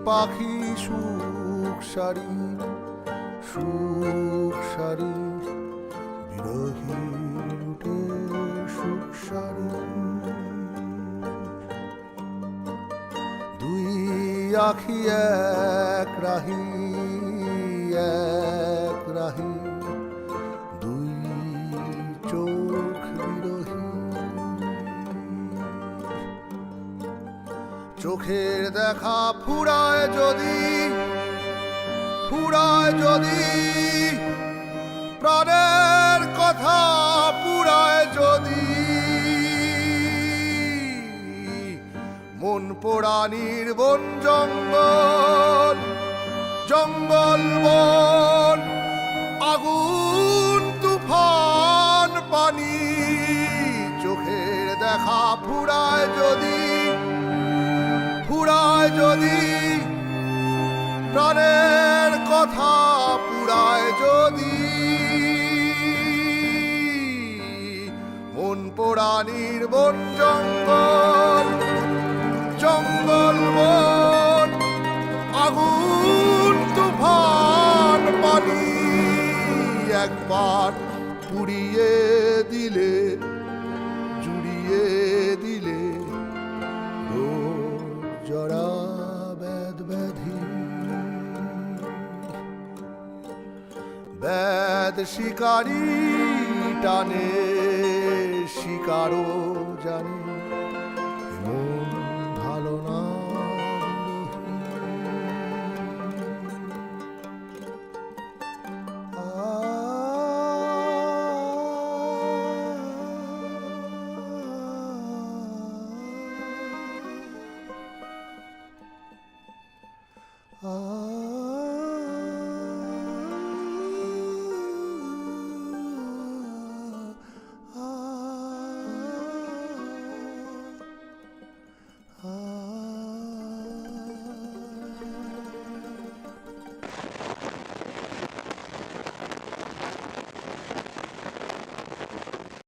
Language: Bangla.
পাখি সুখ সারি বিরহী উঠে সুখ সারি। দুই আখি এক রাহি দুই চোখ বিরহী। চোখের দেখা ফুরায় যদি প্রাণের কথা পুরায় যদি, মন পোড়ানির বন জঙ্গল বন আগুন তুফান পানি। চোখের দেখা ফুরায় যদি প্রাণের কথা পুরায় যদি, মন পোড়ানির বন জঙ্গল বন আগুন তুফান পানি। একবার পুড়িয়ে দিলে জুড়িয়ে দিলে রোগ জরা ব্যাধ শিকারি টানে শিকারও জানে মন ভালো না। Ah